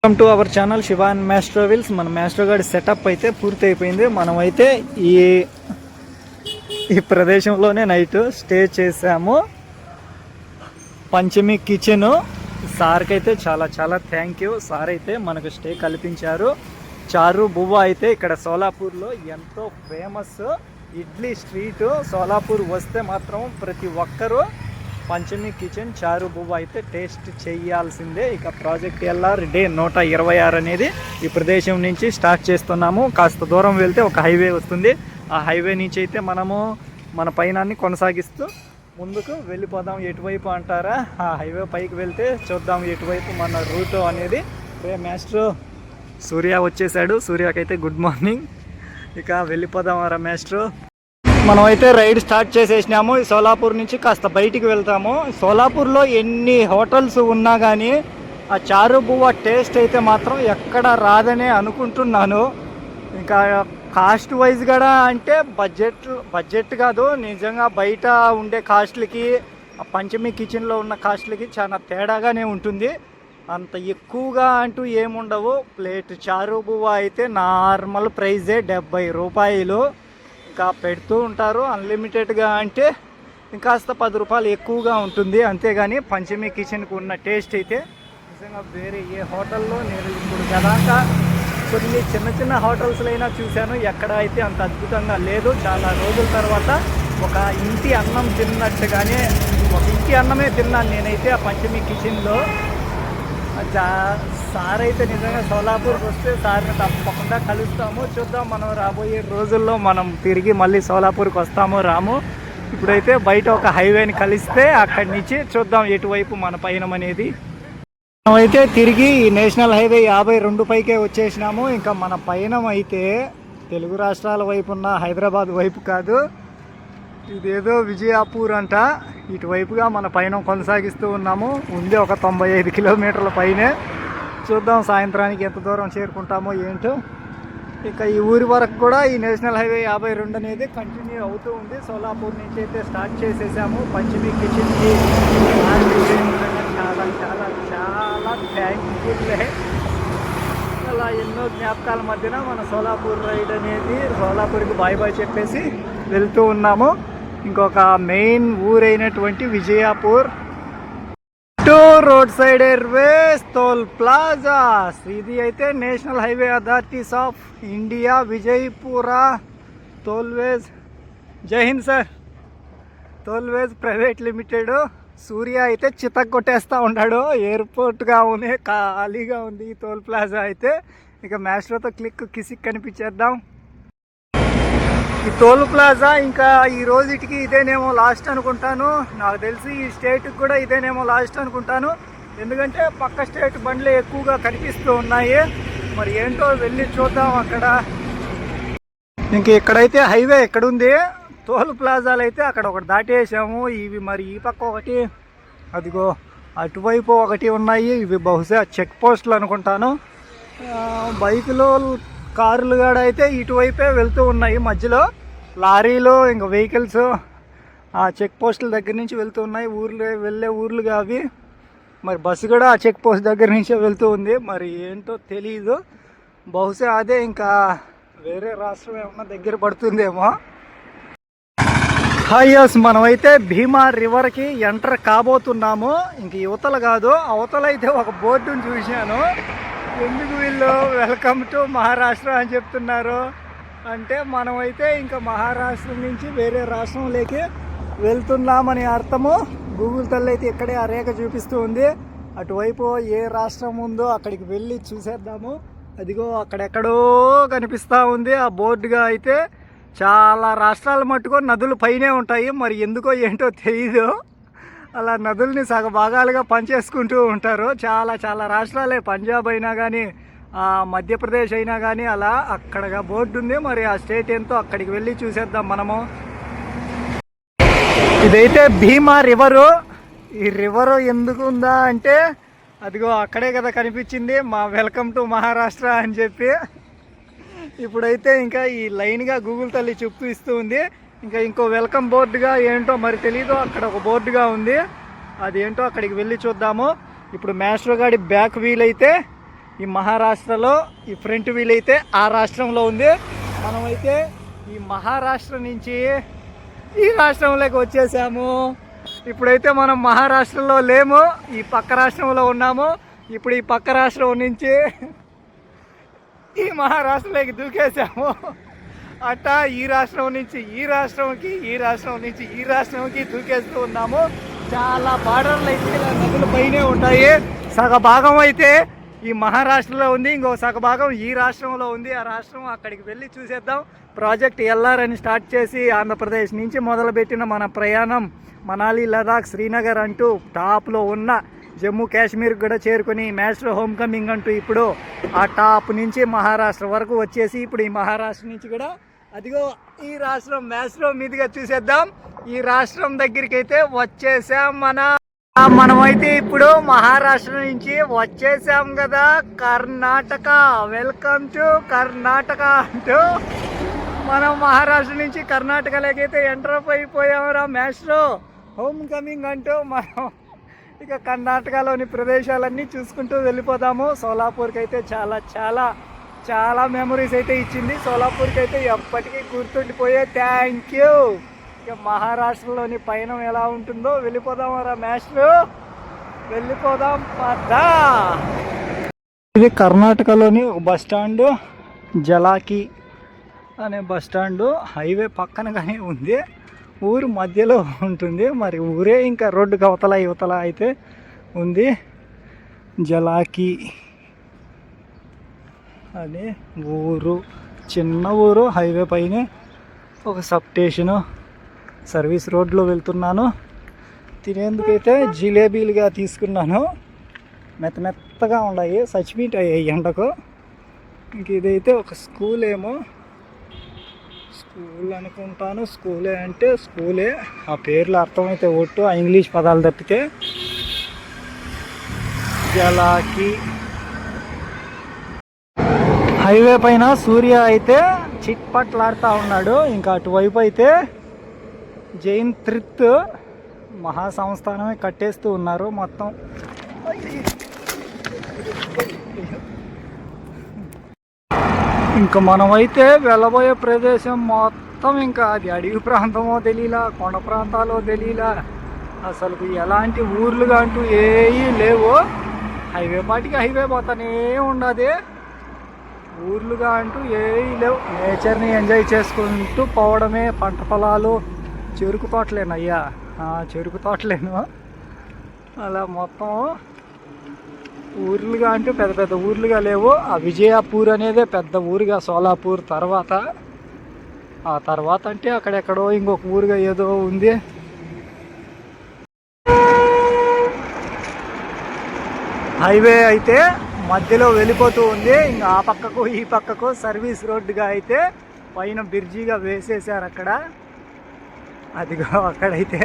Welcome to our channel Shiva and Maestro wheels. మన Maestro గాడి setup అయితే పూర్తి అయిపోయింది. మనమైతే ఈ ప్రదేశంలోనే నైట్ స్టే చేసాము. పంచమి కిచెన్ సార్కి అయితే చాలా చాలా థ్యాంక్ యూ. సార్ అయితే మనకు స్టే కల్పించారు. చారు బువ్వ అయితే ఇక్కడ సోలాపూర్లో ఎంతో ఫేమస్ ఇడ్లీ స్ట్రీట్. సోలాపూర్ వస్తే మాత్రం ప్రతి ఒక్కరూ పంచమి కిచెన్ చారు బువ్వ అయితే టేస్ట్ చేయాల్సిందే. ఇక ప్రాజెక్ట్ ఎల్ఆర్ డే 126 అనేది ఈ ప్రదేశం నుంచి స్టార్ట్ చేస్తున్నాము. కాస్త దూరం వెళ్తే ఒక హైవే వస్తుంది. ఆ హైవే నుంచి అయితే మనము మన పయనాన్ని కొనసాగిస్తూ ముందుకు వెళ్ళిపోదాం. ఎటువైపు అంటారా, ఆ హైవే పైకి వెళ్తే చూద్దాం ఎటువైపు మన రూట్ అనేది. మాస్టర్ సూర్య వచ్చేసాడు. సూర్యకైతే గుడ్ మార్నింగ్. ఇక వెళ్ళిపోదాం రా మాస్టర్. మనమైతే రైడ్ స్టార్ట్ చేసేసినాము. సోలాపూర్ నుంచి కాస్త బయటికి వెళ్తాము. సోలాపూర్లో ఎన్ని హోటల్స్ ఉన్నా కానీ ఆ చారు బువ్వ టేస్ట్ అయితే మాత్రం ఎక్కడ రాదనే అనుకుంటున్నాను. ఇంకా కాస్ట్ వైజ్ కూడా అంటే బడ్జెట్ కాదు, నిజంగా బయట ఉండే కాస్ట్లకి పంచమి కిచెన్లో ఉన్న కాస్ట్లకి చాలా తేడాగానే ఉంటుంది. అంత ఎక్కువగా అంటూ ఏముండవు. ప్లేట్ చారు బువ్వ అయితే నార్మల్ ప్రైజే 70 రూపాయలు. ఇంకా పెడుతూ ఉంటారు అన్లిమిటెడ్గా, అంటే ఇంకాస్త 10 రూపాయలు ఎక్కువగా ఉంటుంది. అంతేగాని పంచమి కిచెన్కి ఉన్న టేస్ట్ అయితే నిజంగా వేరే ఏ హోటల్లో నేను ఇప్పుడు గదాకా కొన్ని చిన్న చిన్న హోటల్స్లో అయినా చూశాను, ఎక్కడ అయితే అంత అద్భుతంగా లేదు. చాలా రోజుల తర్వాత ఒక ఇంటి అన్నం తిన్నట్టుగానే ఒక ఇంటి అన్నమే తిన్నాను నేనైతే ఆ పంచమి కిచెన్లో. సార్ అయితే నిజంగా సోలాపూర్కి వస్తే సార్ని తప్పకుండా కలుస్తాము. చూద్దాం మనం రాబోయే రోజుల్లో మనం తిరిగి మళ్ళీ సోలాపూర్కి వస్తాము రాము. ఇప్పుడైతే బయట ఒక హైవేని కలిస్తే అక్కడి నుంచి చూద్దాం ఎటువైపు మన పయనం అనేది. మనమైతే తిరిగి ఈ నేషనల్ హైవే 52 పైకే వచ్చేసినాము. ఇంకా మన పయనం అయితే తెలుగు రాష్ట్రాల వైపు ఉన్న హైదరాబాద్ వైపు కాదు, ఇదేదో విజయాపూర్ అంట. ఇటువైపుగా మన పయనం కొనసాగిస్తూ ఉన్నాము. ఉంది ఒక 95 కిలోమీటర్ల పైనే. చూద్దాం సాయంత్రానికి ఎంత దూరం చేరుకుంటామో ఏంటో. ఇక ఈ ఊరి వరకు కూడా ఈ నేషనల్ హైవే 52 అనేది కంటిన్యూ అవుతూ ఉంది. సోలాపూర్ నుంచి అయితే స్టార్ట్ చేసేసాము పంచమి కిచెన్కి. చాలా చాలా చాలా థ్యాంక్ఫుల్లే. అలా ఎన్నో జ్ఞాపకాల మధ్యన మన సోలాపూర్ రైడ్ అనేది సోలాపూర్కి బాయ్ చెప్పేసి వెళ్తూ ఉన్నాము. ఇంకొక మెయిన్ ఊరైనటువంటి Vijayapur to road side airways toll plazas. ఇది అయితే national highway authorities of India Vijayapura tollways. Jai Hind sir. Tollways private limited. Surya అయితే చితక్ కొట్టేస్తూ ఉన్నాడు. ఎయిర్పోర్ట్గా ఉంది, ఖాళీగా ఉంది ఈ టోల్ ప్లాజా అయితే. ఇక మ్యాస్ట్రోతో కిసిక్ కనిపించేద్దాం. ఈ టోల్ ప్లాజా ఇంకా ఈ రోజుకి ఇదేనేమో లాస్ట్ అనుకుంటాను. నాకు తెలిసి ఈ స్టేట్కి కూడా ఇదేనేమో లాస్ట్ అనుకుంటాను. ఎందుకంటే పక్క స్టేట్ బండ్లు ఎక్కువగా కనిపిస్తూ ఉన్నాయి. మరి ఏంటో వెళ్ళి చూద్దాం అక్కడ. ఇంక ఇక్కడైతే హైవే ఎక్కడుంది, టోల్ ప్లాజాలు అయితే అక్కడ ఒకటి దాటేసాము. ఇవి మరి ఈ పక్క ఒకటి, అదిగో అటువైపు ఒకటి ఉన్నాయి. ఇవి బహుశా చెక్ పోస్టులు అనుకుంటాను. బైకులు కార్లు కూడా అయితే ఇటువైపే వెళ్తూ ఉన్నాయి. మధ్యలో లారీలు ఇంకా వెహికల్స్ ఆ చెక్ పోస్టుల దగ్గర నుంచి వెళ్తూ ఉన్నాయి. వెళ్ళే ఊర్లుగా అవి. మరి బస్సు కూడా ఆ చెక్ పోస్ట్ దగ్గర నుంచే వెళ్తూ ఉంది. మరి ఏంటో తెలీదు. బహుశా అదే ఇంకా వేరే రాష్ట్రం ఏమన్నా దగ్గర పడుతుందేమో. హైయస్ మనమైతే భీమా రివర్కి ఎంటర్ కాబోతున్నాము. ఇంక యువతలు కాదు, అవతలైతే ఒక బోర్డును చూశాను. ఎందుకు వీళ్ళు వెల్కమ్ టు మహారాష్ట్ర అని చెప్తున్నారు అంటే మనమైతే ఇంకా మహారాష్ట్ర నుంచి వేరే రాష్ట్రంలోకి వెళ్తున్నామని అర్థము. గూగుల్ తల్లి అయితే ఇక్కడే ఆ రేఖ చూపిస్తూ ఉంది. అటువైపు ఏ రాష్ట్రం ఉందో అక్కడికి వెళ్ళి చూసేద్దాము. అదిగో అక్కడెక్కడో కనిపిస్తూ ఉంది ఆ బోర్డుగా అయితే. చాలా రాష్ట్రాల మట్టుకు నదులు పైనే ఉంటాయి. మరి ఎందుకో ఏంటో తెలీదు. అలా నదుల్ని సగ భాగాలుగా పనిచేసుకుంటూ ఉంటారు. చాలా చాలా రాష్ట్రాలే, పంజాబ్ అయినా కానీ మధ్యప్రదేశ్ అయినా కానీ అలా అక్కడగా బోర్డు ఉంది. మరి ఆ స్టేట్ ఏంటో అక్కడికి వెళ్ళి చూసేద్దాం మనము. ఇదైతే భీమా రివరు. ఈ రివరు ఎందుకు ఉందా అంటే అదిగో అక్కడే కదా కనిపించింది మా వెల్కమ్ టు మహారాష్ట్ర అని చెప్పి. ఇప్పుడైతే ఇంకా ఈ లైన్గా గూగుల్ తల్లి చూపుతూ ఇస్తూ ఉంది. ఇంకా ఇంకో వెల్కమ్ బోర్డుగా ఏంటో మరి తెలీదు, అక్కడ ఒక బోర్డుగా ఉంది. అదేంటో అక్కడికి వెళ్ళి చూద్దాము. ఇప్పుడు మాస్టర్ గాడి బ్యాక్ వీల్ అయితే ఈ మహారాష్ట్రలో ఈ ఫ్రంట్ వీల్ అయితే ఆ రాష్ట్రంలో ఉంది. మనమైతే ఈ మహారాష్ట్ర నుంచి ఈ రాష్ట్రంలోకి వచ్చేసాము. ఇప్పుడైతే మనం మహారాష్ట్రలో లేము, ఈ పక్క రాష్ట్రంలో ఉన్నాము. ఇప్పుడు ఈ పక్క రాష్ట్రం నుంచి ఈ మహారాష్ట్రలోకి దూకేసాము. అట్టా ఈ రాష్ట్రం నుంచి ఈ రాష్ట్రంకి, ఈ రాష్ట్రం నుంచి ఈ రాష్ట్రంకి దూకేస్తూ ఉన్నాము. చాలా బార్డర్లు అయితే నదుల పైనే ఉంటాయి. సగ భాగం అయితే ఈ మహారాష్ట్రలో ఉంది, ఇంకో సగ భాగం ఈ రాష్ట్రంలో ఉంది. ఆ రాష్ట్రం అక్కడికి వెళ్ళి చూసేద్దాం. ప్రాజెక్ట్ ఎల్ఆర్ అని స్టార్ట్ చేసి ఆంధ్రప్రదేశ్ నుంచి మొదలుపెట్టిన మన ప్రయాణం మనాలి, లదాఖ్, శ్రీనగర్ అంటూ టాప్లో ఉన్న జమ్మూ కాశ్మీర్ కూడా చేరుకొని మాస్టర్ హోమ్ కమింగ్ అంటూ ఇప్పుడు ఆ టాప్ నుంచి మహారాష్ట్ర వరకు వచ్చేసి ఇప్పుడు ఈ మహారాష్ట్ర నుంచి కూడా అదిగో ఈ రాష్ట్రం మాస్టర్ మీదుగా చూసేద్దాం. ఈ రాష్ట్రం దగ్గరికి అయితే వచ్చేసాం. మనమైతే ఇప్పుడు మహారాష్ట్ర నుంచి వచ్చేసాం కదా కర్ణాటక. వెల్కమ్ టు కర్ణాటక అంటూ మనం మహారాష్ట్ర నుంచి కర్ణాటకలోకి అయితే ఎంటర్ అయిపోయామరా మాస్టర్ హోమ్ కమింగ్ అంటూ మనం ఇక కర్ణాటకలోని ప్రదేశాలన్నీ చూసుకుంటూ వెళ్ళిపోదాము. సోలాపూర్కి అయితే చాలా చాలా చాలా మెమరీస్ అయితే ఇచ్చింది. సోలాపూర్కి అయితే ఎప్పటికీ గుర్తుండిపోయే. Thank you. ఇక మహారాష్ట్రలోని పయనం ఎలా ఉంటుందో వెళ్ళిపోదామరా మాస్టర్, వెళ్ళిపోదాం పదా. ఇది కర్ణాటకలోని ఒక బస్ స్టాండ్, జలాకి అనే బస్ స్టాండ్. హైవే పక్కనగానే ఉంది, ఊరు మధ్యలో ఉంటుంది. మరి ఊరే ఇంకా రోడ్డుకి అవతల యువతల అయితే ఉంది. జలాకి అని ఊరు, చిన్న ఊరు. హైవే పైనే ఒక సబ్ స్టేషను. సర్వీస్ రోడ్లో వెళ్తున్నాను. తినేందుకైతే జిలేబీలుగా తీసుకున్నాను. మెత్తగా ఉన్నాయి, సచ్చిమీట్ అయ్యాయి ఎండకు. ఇంక ఇదైతే ఒక స్కూల్ ఏమో, స్కూల్ అనుకుంటాను. స్కూలే అంటే స్కూలే, ఆ పేర్లు అర్థమైతే ఒట్టు, ఆ ఇంగ్లీష్ పదాలు తప్పితే. జలాకి హైవే పైన సూర్య అయితే చిట్పట్లాడుతూ ఉన్నాడు. ఇంకా అటువైపు అయితే జైన్ త్రిత్ మహాసంస్థానమే కట్టేస్తూ ఉన్నారు మొత్తం. ఇంకా మనమైతే వెళ్ళబోయే ప్రదేశం మొత్తం ఇంకా అది అడవి ప్రాంతమో తెలియలా, కొండ ప్రాంతాలో తెలియలా, అసలు ఎలాంటి ఊర్లుగా అంటూ ఏవి లేవు. హైవే పాటికి హైవే పోతానే ఉండదు, ఊర్లుగా అంటూ ఏవి లేవు. నేచర్ని ఎంజాయ్ చేసుకుంటూ పోవడమే. పంట పొలాలు, చెరుకు తోటలేనయ్యా, చెరుకు తోటలేను. అలా మొత్తం ఊర్లుగా అంటే పెద్ద పెద్ద ఊర్లుగా లేవు. ఆ విజయపూర్ అనేదే పెద్ద ఊరుగా సోలాపూర్ తర్వాత. ఆ తర్వాత అంటే అక్కడెక్కడో ఇంకొక ఊరుగా ఏదో ఉంది. హైవే అయితే మధ్యలో వెళ్ళిపోతూ ఉంది. ఇంకా ఆ పక్కకు ఈ పక్కకు సర్వీస్ రోడ్డుగా అయితే పైన బ్రిడ్జిగా వేసేసారు అక్కడ. అదిగో అక్కడైతే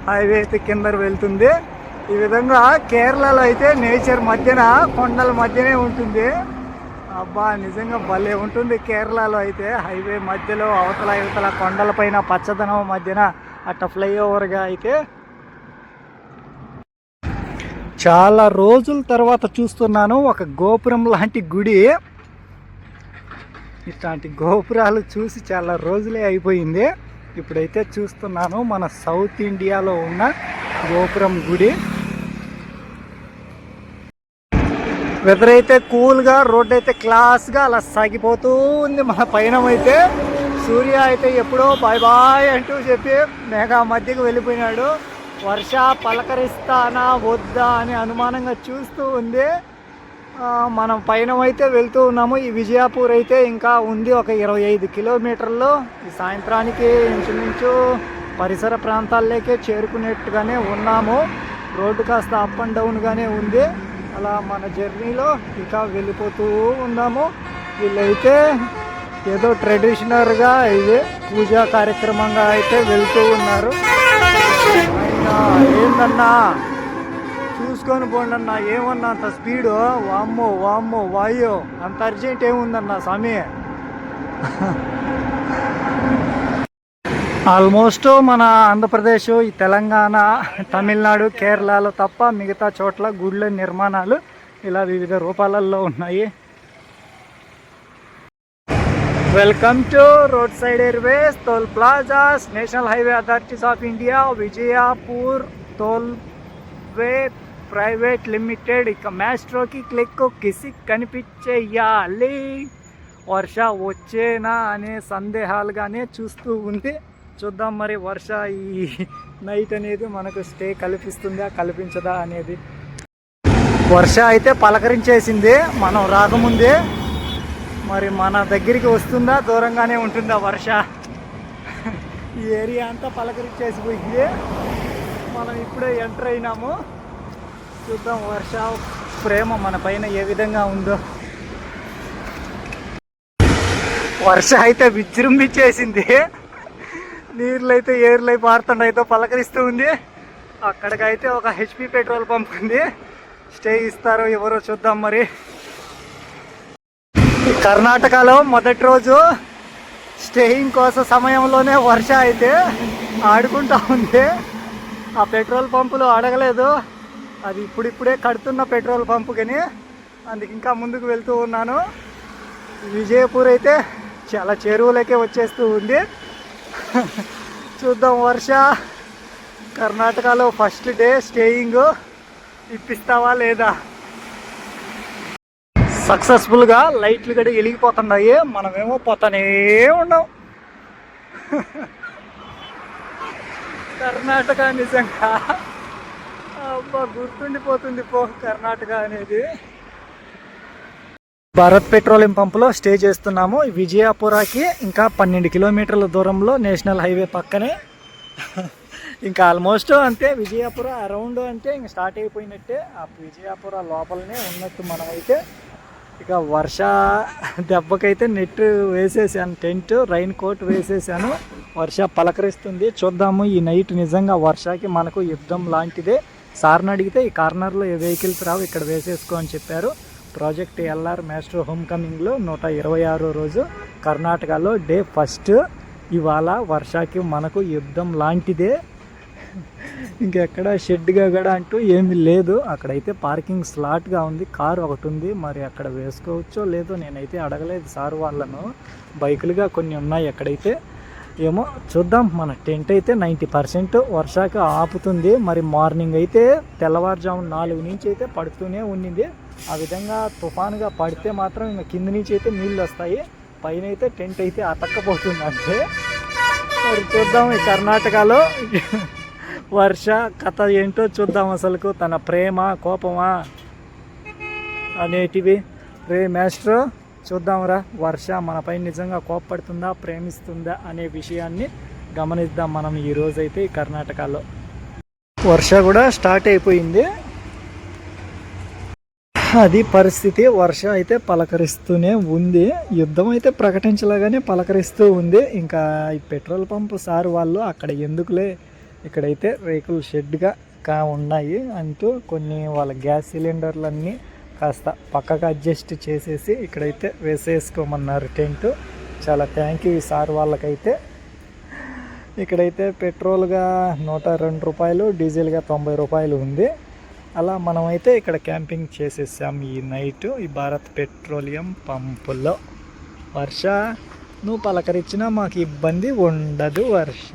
హైవే అయితే కింద వెళ్తుంది. ఈ విధంగా కేరళలో అయితే నేచర్ మధ్యన, కొండల మధ్యనే ఉంటుంది. అబ్బా నిజంగా భలే ఉంటుంది కేరళలో అయితే. హైవే మధ్యలో అవతల యువతల కొండలపైన పచ్చదనం మధ్యన అట్ట ఫ్లైఓవర్గా అయితే చాలా రోజుల తర్వాత చూస్తున్నాను ఒక గోపురం లాంటి గుడి. ఇట్లాంటి గోపురాలు చూసి చాలా రోజులే అయిపోయింది. ఇప్పుడైతే చూస్తున్నాను మన సౌత్ ఇండియాలో ఉన్న గోపురం గుడి. వెదర్ అయితే కూల్గా, రోడ్ అయితే క్లాస్గా అలా సాగిపోతూ ఉంది. మన పయనం అయితే సూర్య అయితే ఎప్పుడో బాయ్ బాయ్ అంటూ చెప్పి మేఘా మధ్యకు వెళ్ళిపోయినాడు. వర్ష పలకరిస్తానా వద్దా అని అనుమానంగా చూస్తూ ఉంది. మనం పయనం అయితే వెళ్తూ ఉన్నాము. ఈ విజయపూర్ అయితే ఇంకా ఉంది ఒక 25 కిలోమీటర్లు. ఈ సాయంత్రానికి ఇంచుమించు పరిసర ప్రాంతాల్లోకే చేరుకునేట్టుగానే ఉన్నాము. రోడ్డు కాస్త అప్ అండ్ డౌన్గానే ఉంది. అలా మన జర్నీలో ఇంకా వెళ్ళిపోతూ ఉన్నాము. వీళ్ళైతే ఏదో ట్రెడిషనల్గా ఇది పూజా కార్యక్రమంగా అయితే వెళ్తూ ఉన్నారు. ఏందన్నా చూసుకొని పోండి అన్న, ఏమన్నా అంత స్పీడు, వామ్మో వామ్మో వాయో, అంత అర్జెంట్ ఏముందన్నా స్వామి. ఆల్మోస్ట్ మన ఆంధ్రప్రదేశ్, ఈ తెలంగాణ, తమిళనాడు, కేరళలో తప్ప మిగతా చోట్ల గుళ్ళ నిర్మాణాలు ఇలా వివిధ రూపాలలో ఉన్నాయి. Welcome to road side airways toll plazas, national highway authorities of India, Vijaypur toll way private limited. ఇక మ్యాస్ట్రోకి క్లిక్ కిసి కనిపించేయాలి. వర్ష వచ్చేనా అనే సందేహాలుగానే చూస్తూ ఉంది. చూద్దాం మరి వర్ష ఈ నైట్ అనేది మనకు స్టే కల్పిస్తుందా కల్పించదా అనేది. వర్ష అయితే పలకరించేసింది మనం రాకముందే. మరి మన దగ్గరికి వస్తుందా దూరంగానే ఉంటుందా వర్ష? ఈ ఏరియా అంతా పలకరించేసిపోయింది. మనం ఇప్పుడే ఎంటర్ అయినాము. చూద్దాం వర్ష ప్రేమ మన పైన ఏ విధంగా ఉందో. వర్ష అయితే విజృంభించేసింది. నీళ్ళు అయితే ఏర్లై పారుతుండయితే పలకరిస్తూ ఉంది. అక్కడికైతే ఒక హెచ్పి పెట్రోల్ పంప్ ఉంది. స్టే ఇస్తారో ఎవరో చూద్దాం మరి. కర్ణాటకలో మొదటి రోజు స్టేయింగ్ కోసం సమయంలోనే వర్ష అయితే ఆడుకుంటా ఉంది. ఆ పెట్రోల్ పంపులు అడగలేదు, అది ఇప్పుడిప్పుడే కడుతున్న పెట్రోల్ పంపు కానీ అందుకు ఇంకా ముందుకు వెళ్తూ ఉన్నాను. విజయపూర్ అయితే చాలా చెరువులకే వచ్చేస్తూ ఉంది. చూద్దాం వర్ష కర్ణాటకలో ఫస్ట్ డే స్టేయింగ్ ఇప్పిస్తావా లేదా. సక్సెస్ఫుల్గా లైట్లు కూడా వెలిగిపోతున్నాయి, మనమేమో పోతానే ఉన్నాం. కర్ణాటక నిజంగా అబ్బా గుర్తుండిపోతుంది పో కర్ణాటక అనేది. భారత్ పెట్రోలియం పంపులో స్టే చేస్తున్నాము. విజయపురాకి ఇంకా 12 కిలోమీటర్ల దూరంలో, నేషనల్ హైవే పక్కనే. ఇంకా ఆల్మోస్ట్ అంతే, విజయపుర అరౌండ్ అంటే ఇంక స్టార్ట్ అయిపోయినట్టే. ఆ విజయపుర లోపలనే ఉన్నట్టు మనమైతే. ఇక వర్ష దెబ్బకైతే నెట్ వేసేసాను, టెంట్ రైన్ కోట్ వేసేసాను. వర్ష పలకరిస్తుంది. చూద్దాము ఈ నైట్ నిజంగా వర్షకి మనకు యుద్ధం లాంటిదే. సార్ని అడిగితే ఈ కార్నర్లో ఏ వెహికల్స్ రావు, ఇక్కడ వేసేసుకో అని చెప్పారు. ప్రాజెక్ట్ ఎల్ఆర్ మాస్టర్ హోమ్ కమింగ్లో 126వ రోజు కర్ణాటకలో డే ఫస్ట్. ఇవాళ వర్షకి మనకు యుద్ధం లాంటిదే. ఇంకెక్కడ షెడ్గా కూడా అంటూ ఏమీ లేదు. అక్కడైతే పార్కింగ్ స్లాట్గా ఉంది, కారు ఒకటి ఉంది. మరి అక్కడ వేసుకోవచ్చో లేదో నేనైతే అడగలేదు సార్ వాళ్ళను. బైకులుగా కొన్ని ఉన్నాయి అక్కడైతే, ఏమో చూద్దాం. మన టెంట్ అయితే 90% వర్షాకి ఆపుతుంది. మరి మార్నింగ్ అయితే తెల్లవారుజాము 4 నుంచి అయితే పడుతూనే ఉండింది. ఆ విధంగా తుఫానుగా పడితే మాత్రం ఇంకా కింద నుంచి అయితే నీళ్ళు వస్తాయి, పైన అయితే టెంట్ అయితే అతక్కపోతుంది అంతే. మరి చూద్దాం ఈ కర్ణాటకలో వర్ష కథ ఏంటో చూద్దాం. అసలుకు తన ప్రేమ కోపమా అనేటివి. రే మాస్టర్ చూద్దాంరా, వర్ష మనపై నిజంగా కోపపడుతుందా ప్రేమిస్తుందా అనే విషయాన్ని గమనిద్దాం మనం ఈరోజైతే ఈ కర్ణాటకలో. వర్ష కూడా స్టార్ట్ అయిపోయింది, అది పరిస్థితి. వర్ష అయితే పలకరిస్తూనే ఉంది. యుద్ధం అయితే ప్రకటించలేగానే పలకరిస్తూ ఉంది. ఇంకా ఈ పెట్రోల్ పంప్ సార్ వాళ్ళు అక్కడ ఎందుకులే, ఇక్కడైతే రేకుల షెడ్గా ఉన్నాయి అంటూ కొన్ని వాళ్ళ గ్యాస్ సిలిండర్లన్నీ కాస్త పక్కకు అడ్జస్ట్ చేసేసి ఇక్కడైతే వేసేసుకోమన్నారు టెంట్. చాలా థ్యాంక్ యూ ఈ సార్ వాళ్ళకైతే. ఇక్కడైతే పెట్రోల్గా 102 రూపాయలు, డీజిల్గా 90 రూపాయలు ఉంది. అలా మనమైతే ఇక్కడ క్యాంపింగ్ చేసేసాం ఈ నైట్ ఈ భారత్ పెట్రోలియం పంపులో. వర్ష నువ్వు పలకరించినా మాకు ఇబ్బంది ఉండదు వర్ష.